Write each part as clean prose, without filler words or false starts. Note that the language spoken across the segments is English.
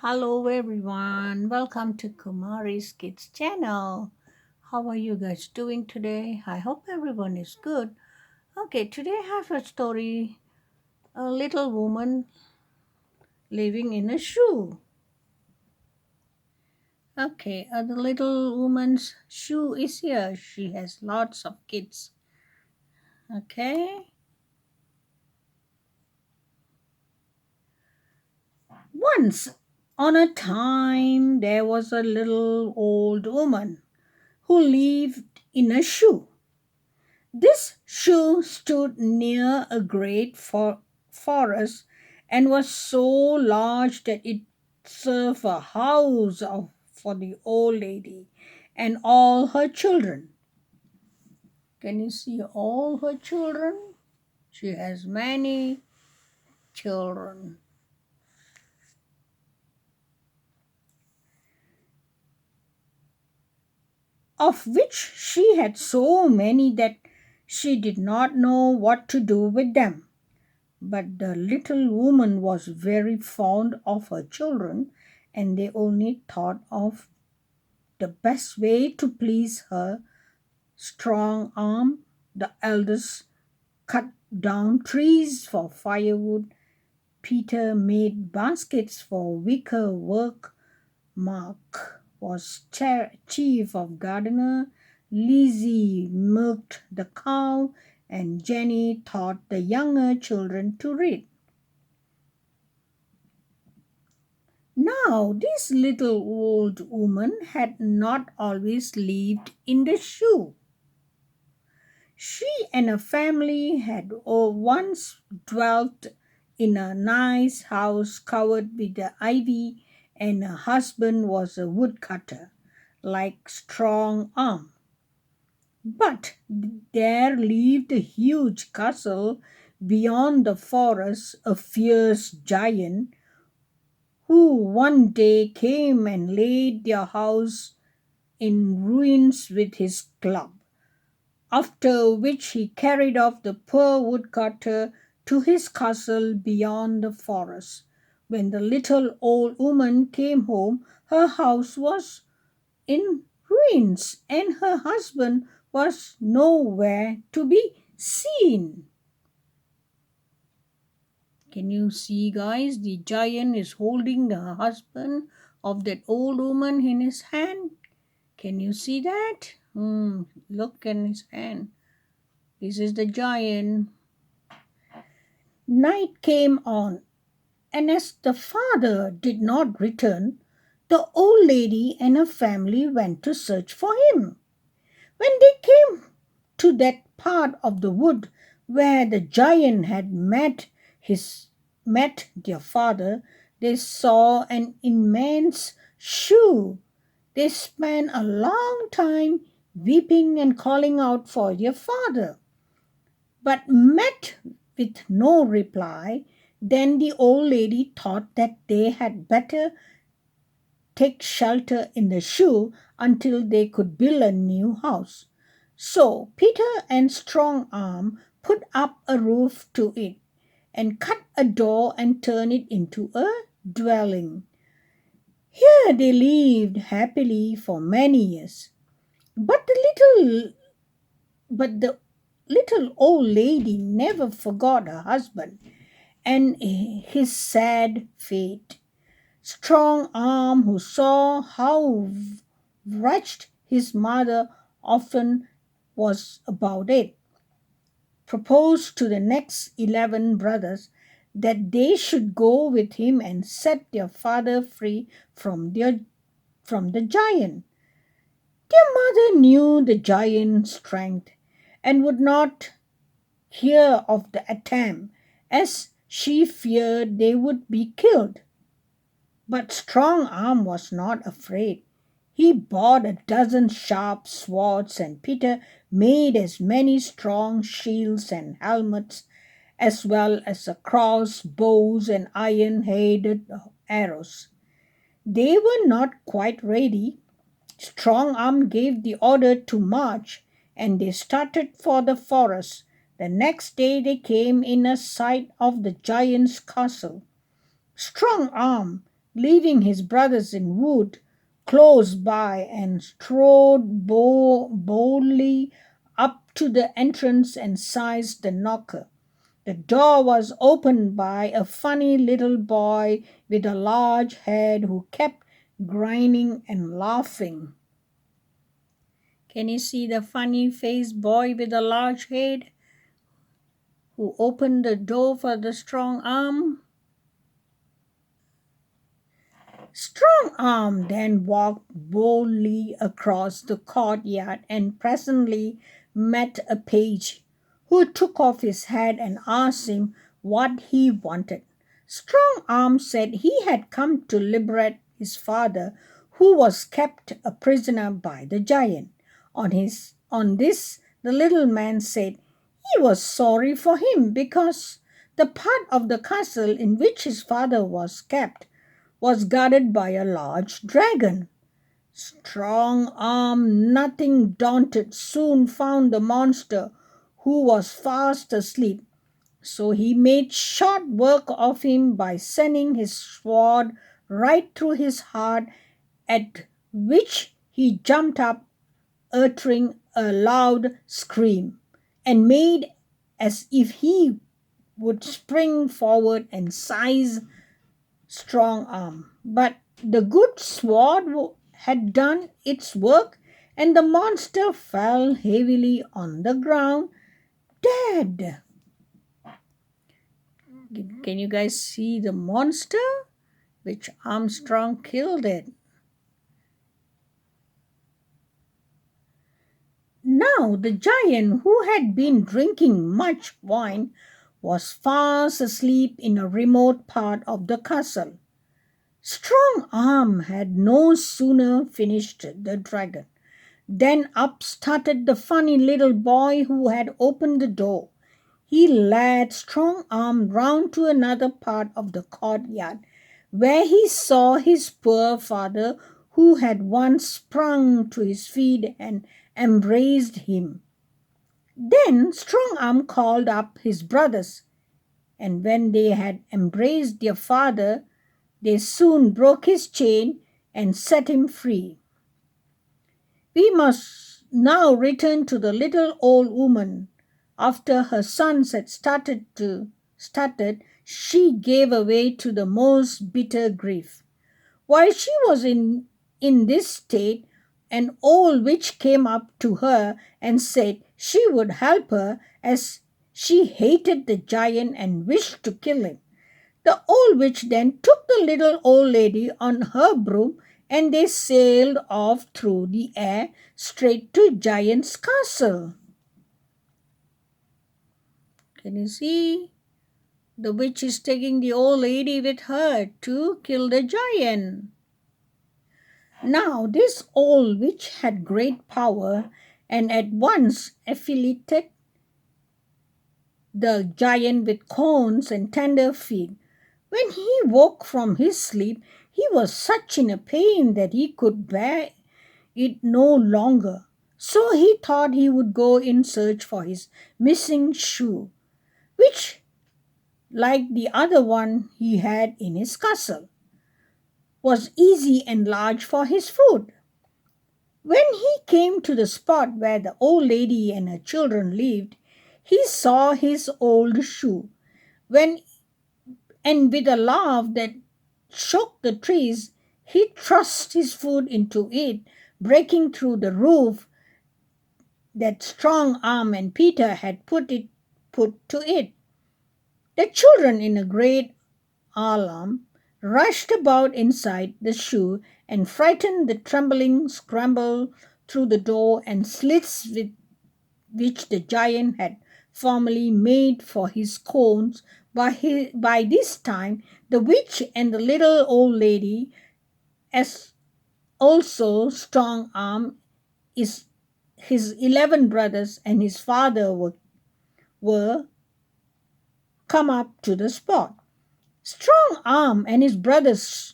Hello everyone, welcome to Kumari's Kids channel. How are you guys doing today? I hope everyone is good. Okay, today I have a story, a little woman living in a shoe. Okay, the little woman's shoe is here. She has lots of kids. Okay. Once on a time there was a little old woman who lived in a shoe. This shoe stood near a great forest and was so large that it served a house for the old lady and all her children. Can you see all her children? She has many children, of which she had so many that she did not know what to do with them. But the little woman was very fond of her children, and they only thought of the best way to please her. Strong Arm, the eldest, cut down trees for firewood. Peter made baskets for wicker work. Mark was chief of gardener. Lizzie milked the cow, and Jenny taught the younger children to read. Now, this little old woman had not always lived in the shoe. She and her family had once dwelt in a nice house covered with the ivy, and her husband was a woodcutter, like Strong Arm. But there lived a huge castle beyond the forest, a fierce giant who one day came and laid their house in ruins with his club, after which he carried off the poor woodcutter to his castle beyond the forest. When the little old woman came home, her house was in ruins and her husband was nowhere to be seen. Can you see, guys? The giant is holding the husband of that old woman in his hand. Can you see that? Look in his hand. This is the giant. Night came on, and as the father did not return, the old lady and her family went to search for him. When they came to that part of the wood where the giant had met their father, they saw an immense shoe. They spent a long time weeping and calling out for their father, but met with no reply. Then the old lady thought that they had better take shelter in the shoe until they could build a new house. So Peter and Strong Arm put up a roof to it and cut a door and turned it into a dwelling. Here they lived happily for many years. But the little old lady never forgot her husband and his sad fate. Strong Arm, who saw how wretched his mother often was about it, proposed to the next 11 brothers that they should go with him and set their father free from the giant. Their mother knew the giant's strength and would not hear of the attempt, as she feared they would be killed. But Strong Arm was not afraid. He bought a dozen sharp swords, and Peter made as many strong shields and helmets, as well as a cross, bows, and iron-headed arrows. They were not quite ready. Strong Arm gave the order to march, and they started for the forest. The next day they came in sight of the giant's castle. Strong Arm leaving his brothers in wood close by, and strode boldly up to the entrance and seized the knocker. The door was opened by a funny little boy with a large head who kept grinning and laughing. Can you see the funny faced boy with a large head who opened the door for the strong arm? Strong Arm then walked boldly across the courtyard and presently met a page, who took off his hat and asked him what he wanted. Strong Arm said he had come to liberate his father, who was kept a prisoner by the giant. On this, the little man said he was sorry for him because the part of the castle in which his father was kept was guarded by a large dragon. Strong Arm, nothing daunted, soon found the monster, who was fast asleep. So he made short work of him by sending his sword right through his heart, at which he jumped up, uttering a loud scream, and made as if he would spring forward and seize Strong Arm. But the good sword had done its work, and the monster fell heavily on the ground, dead. Can you guys see the monster? Which Armstrong killed it. Now the giant, who had been drinking much wine, was fast asleep in a remote part of the castle. Strong Arm had no sooner finished the dragon than up started the funny little boy who had opened the door. He led Strong Arm round to another part of the courtyard, where he saw his poor father, who had once sprung to his feet and embraced him. Then Strong Arm called up his brothers, and when they had embraced their father, they soon broke his chain and set him free. We must now return to the little old woman. After her sons had started, she gave way to the most bitter grief. While she was in this state, an old witch came up to her and said she would help her, as she hated the giant and wished to kill him. The old witch then took the little old lady on her broom, and they sailed off through the air straight to Giant's castle. Can you see? The witch is taking the old lady with her to kill the giant. Now this old witch had great power, and at once afflicted the giant with corns and tender feet. When he woke from his sleep, he was such in a pain that he could bear it no longer. So he thought he would go in search for his missing shoe, which, like the other one he had in his castle, was easy and large for his food. When he came to the spot where the old lady and her children lived, he saw his old shoe. And with a laugh that shook the trees, he thrust his foot into it, breaking through the roof that Strong Arm and Peter had put to it. The children, in a great alarm, rushed about inside the shoe, and frightened the trembling scrambled through the door and slits with which the giant had formerly made for his corns. By this time, the witch and the little old lady, as also Strong Arm, his 11 brothers, and his father were come up to the spot. Strong Arm and his brothers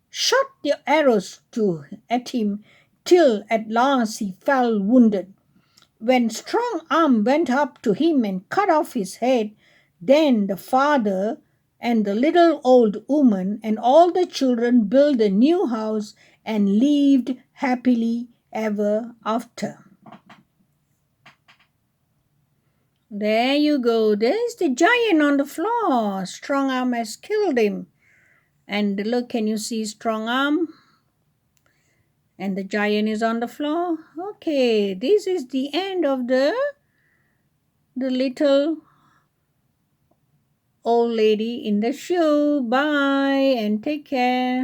shot their arrows at him till at last he fell wounded. When Strong Arm went up to him and cut off his head, then the father And the little old woman and all the children built a new house and lived happily ever after. There you go. There's the giant on the floor. Strong arm has killed him. And look, can you see strong arm? And the giant is on the floor. Okay, this is the end of the little old lady in the shoe. Bye and take care.